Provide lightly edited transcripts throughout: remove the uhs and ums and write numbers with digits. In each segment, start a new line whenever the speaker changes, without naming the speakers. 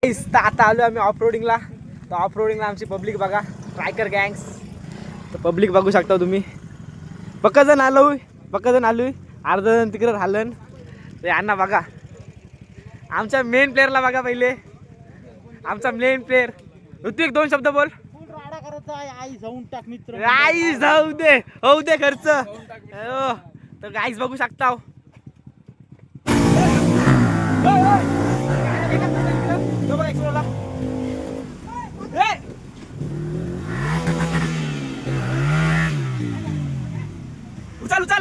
आता आलो आम्ही ऑफ रोडिंगला. तर ऑफ रोडिंगला आमची पब्लिक बघा, ट्रायकर गँग्स. तर पब्लिक बघू शकता तुम्ही. पक्का जण आलोय. अर्धा जण तिकडे राहिलं. ते यांना बघा, आमच्या मेन प्लेअरला बघा पहिले. आमचा मेन प्लेअर ऋत्विक, 2 शब्द बोल.
आई जाऊन टाक मित्र.
आई जाऊ दे, होऊ दे खर्च. तर गाईस बघू शकता. उचल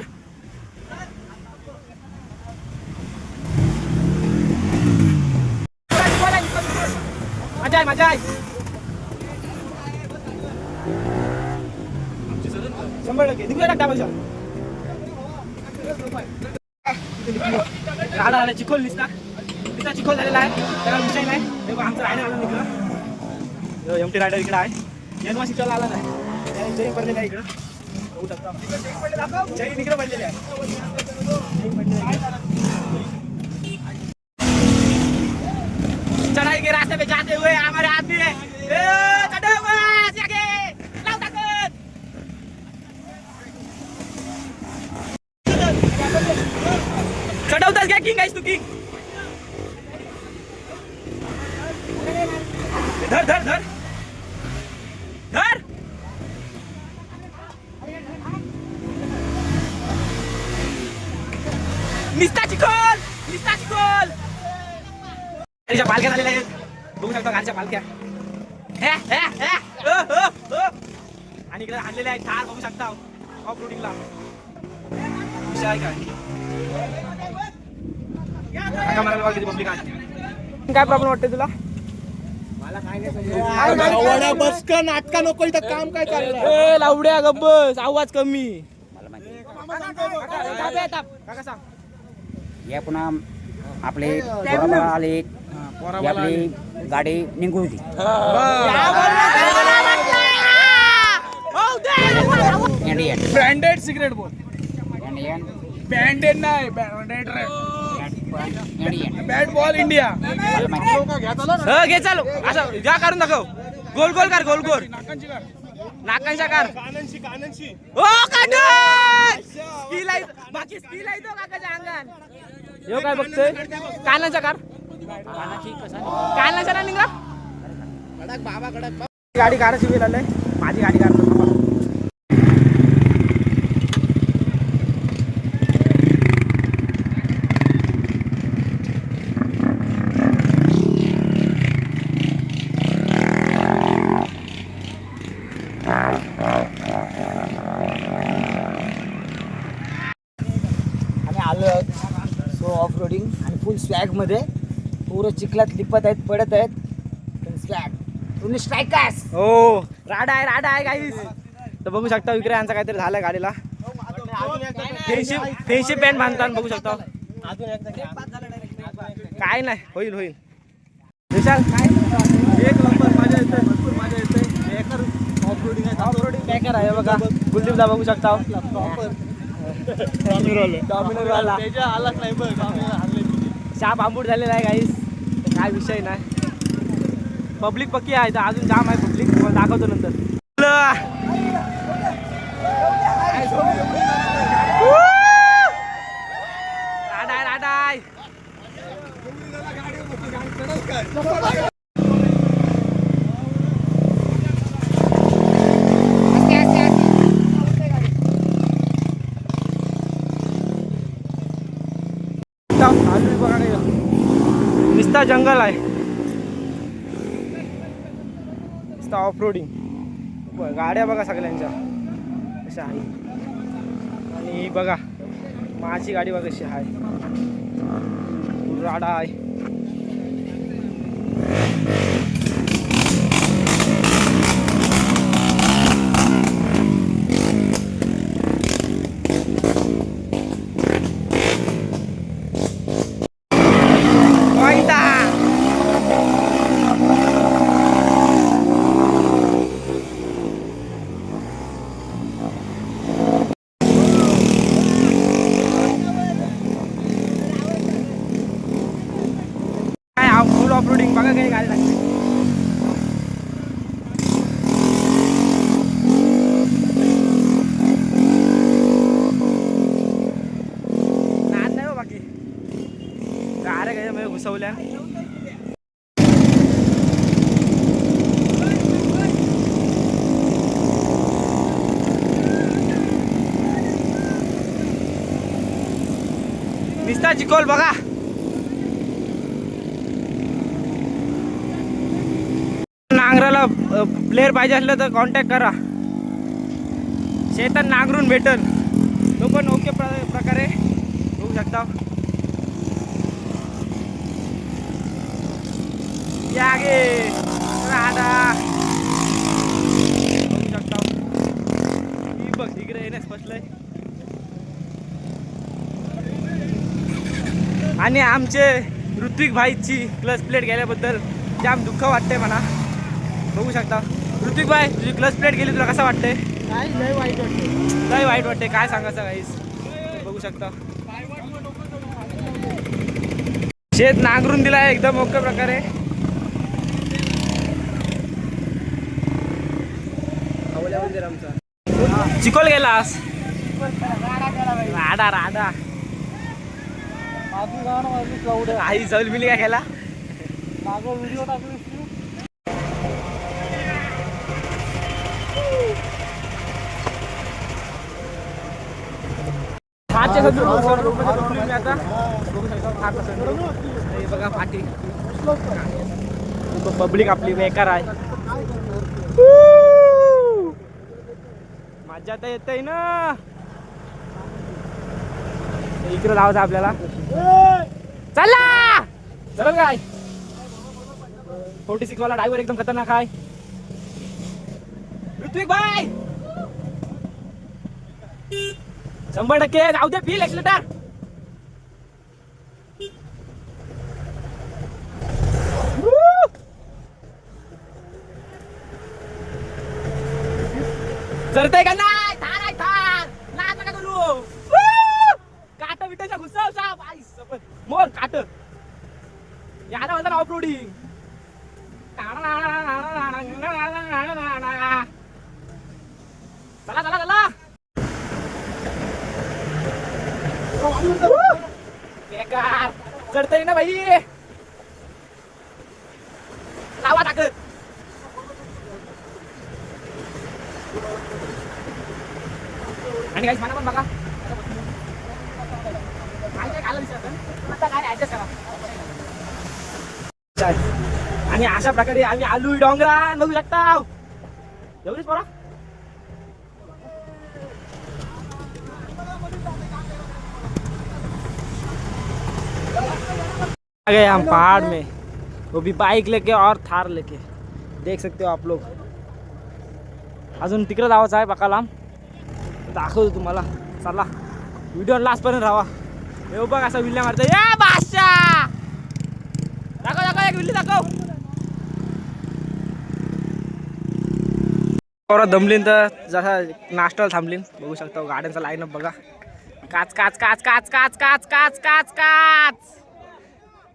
मजा आहे 100% तिकडे टाक पैसा. राडा चिखोल दिसता. तिचा चिखोल झालेला आहे, त्याला विषय नाही. आमचं रायडर आलं इकडं. एमटी रायडर इकडे आहे. यनवा शिकायला आला नाही. जैन पडलेला आहे इकडं. होऊ शकता जैन इकडे पडलेले आहे. चढ़ाई के रास्ते पे जाते हुए हमारे आदमी है. चढवतात क्या किंग आहेस तू किंग. धर धर धर धर. निस्ता चिखोल. गाडीच्या पालख्या झालेल्या आहेत, बघू शकता. गाडीच्या पालख्या आणि इकडे आणलेले आहेत थार, बघू शकता. ऑफ रोडिंगला काय प्रॉब्लेम वाटते तुला. मला काय
बस का नाटका नको इथं काम काय चाललंय.
लावड्या गब्बस, आवाज कमी.
या पुन्हा आपले आले. आपली गाडी निघून होती.
ब्रँडेड सिगरेट बोल. ब्रँडेड नाही, बॅट बॉल इंडिया. घे चालू असं घ्या, काढून दाखव. गोल गोल कर, गोल गोल नाकांच्या कार. हो बाकी स्किल आहे तो काकाच्या अंगात. यो काय बघतोय, कानाच्या कार. कानाच्या ना निघा. गाडी काढायची वेळ आलंय. माझी गाडी काढतो.
सो ऑफ रोडिंग आणि फुल स्वॅग मध्ये. पूर्ण चिखलात लिपत आहेत, पडत आहेत. स्वॅग तुम्ही स्ट्रायकर्स.
हो राडा आहे गाईस. तर बघू शकता विक्रांचा काहीतरी झालं गाडीला. फेशी पॅन्ट बांधताना बघू शकता. काय नाही, होईल विशाल. एक नंबर मजा येते, भरपूर मजा येते. ऑफ रोडिंग पॅकर आहे बघा. गुलदीपला बघू शकता. शाप आंबूट झालेला आहे गाईस. काय विषय नाही. पब्लिक पक्की आहे, तर अजून जाम आहे पब्लिक. तुम्हाला दाखवतो नंतर. राडाय निस्ता जंगल आहे, निस्ता ऑफ रोडिंग. गाड्या बघा सगळ्यांच्या कशा आहे. आणि बघा माझी गाडी बघा कशी आहे. राडा आहे. गाडी लागते. नाद नाही हो बाकी गाड्या काय म्हणजे घुसवल्या. निस्ता चिकोल बघा. नांगराला प्लेअर पाहिजे असलं तर कॉन्टॅक्ट करा. शेतात नांगरून भेटल. तो पण ओके प्रकारे बघू शकता. या गे राधा बघू शकता. ही बघ इकडे येण्यास बसलंय. आणि आमचे ऋत्विक भाईची क्लच प्लेट गेल्याबद्दल जाम दुःख वाटते मला. बघू शकता ऋत्विक भाई तुझी क्लच प्लेट गेली तुला कसं वाटते?
लय वाईट वाटतं.
लय वाईट वाटते. काय सांगायचं गाईस बघू शकता. शेत नांगरून दिलाय एकदम ओके प्रकारे. चिकोल गेलास राडा राडा आई चल मिली काय खेळा.
व्हिडिओ टाकली
आता बघा पाठी पब्लिक आपली बेकार आहे. मजा तर येत ना. इकडे लावायचं आपल्याला. चला चल काय 46 वाला ड्रायव्हर एकदम खतरनाक आहे. ऋत्विक भाई 100% जाऊ दे. Feel accelerator. चढतंय का नाही? थार आहे थार. नाद नका करू. काट विटाच्या घुसव साप. आई सपत मोर काट. याला म्हणतात ऑफ रोडिंग. चला चला चला. बेकार चढतंय ना भाई. लावा टाकत. आणि काही पण बघा काय खायला दिसत आता काय ऍडजस्ट करा. आणि अशा प्रकारे आम्ही आलू डोंगरात बघू शकता. एवढीच पोरा. आ गए हम पहाड़ में, वो भी बाइक लेके और थार लेके. देख सकते हो आप लोग. अजून तिकडे जायचं आहे बघायला. दाखवतो तुम्हाला. चला व्हिडिओ लास्ट पर्यंत राहा. हे बघ असा विल्ल्या मारतो. या बादशा दाखव दाखव एक विल्ली दाखव. पोरं दमलीन तर जसा नाश्त्याला थांबलीन. बघू शकता गाड्यांचा लाईनअप बघा. काच काच काच काच काच काच काच काच काच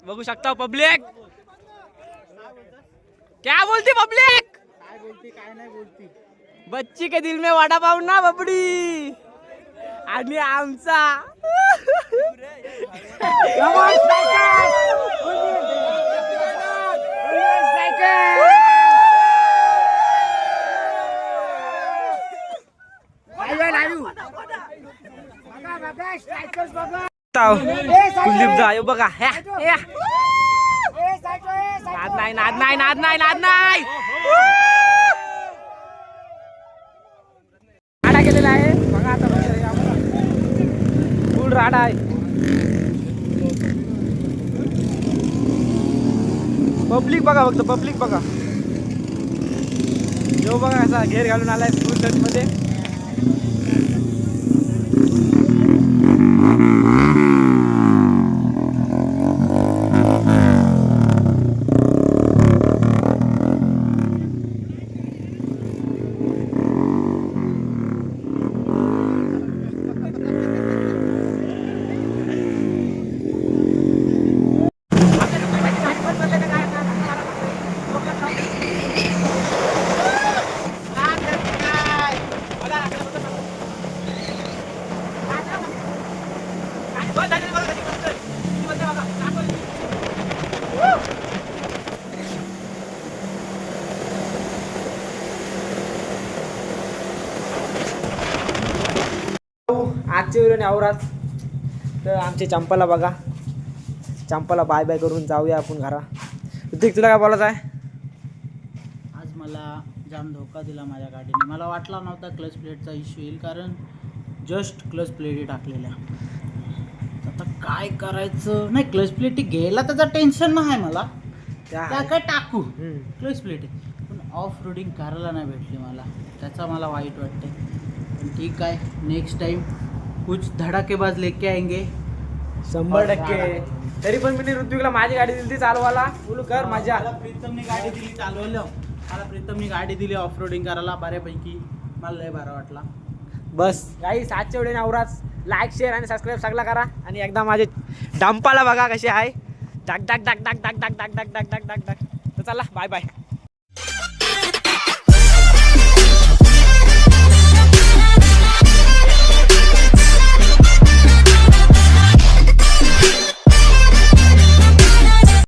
बघू शकता. पब्लिक क्या बोलती पब्लिक?
काय बोलती काय नाही बोलती.
बच्ची के दिल में वडा पाव ना बबडी. आणि आमचा कुलदीप जा यो बघा. नाद नाही नाद नाही नाद नाही नाद नाही. राडा केलेला आहे बघा. आता फुल राडा आहे. पब्लिक बघा फक्त पब्लिक बघा. जो बघा असा घेर घालून आलाय फुल शर्ट मध्ये. आजच्या व्हिडिओने आवराच. तर आमच्या चंपाला बघा, चंपाला बाय बाय करून जाऊया आपण घरा. ऋतिक तुला काय बोलायचं आहे?
आज मला जाम धोका दिला माझ्या गाडीने. मला वाटला नव्हता क्लच प्लेटचा इश्यू येईल, कारण जस्ट क्लच प्लेटी टाकलेल्या. आता काय करायचं नाही, क्लच प्लेटी घ्यायला त्याचं टेन्शन नाही मला, त्या काय टाकू क्लच प्लेटी, पण ऑफ रोडिंग करायला नाही भेटली मला, त्याचा मला वाईट वाटते. पण ठीक आहे, नेक्स्ट टाइम कुछ धडाकेबाज लेके आएंगे
100%. तरी पण मी ऋत्विकला माझी गाडी दिली ती चालवायला, बोलू कर मजा.
मला प्रीतमने गाडी दिली चालवायला, मला प्रीतमने गाडी दिली ऑफ रोडिंग करायला, बऱ्यापैकी मला लय बरा वाटला.
बस काही 7च्या व्हिडिओने आवराच. लाईक शेअर आणि सबस्क्राईब सगळं करा. आणि एकदा माझे डंपाला बघा कसे आहे, डाक डाक डाक डाक डाक डाक डाक डाक डाक डाक डाक डाक. तर चला बाय बाय.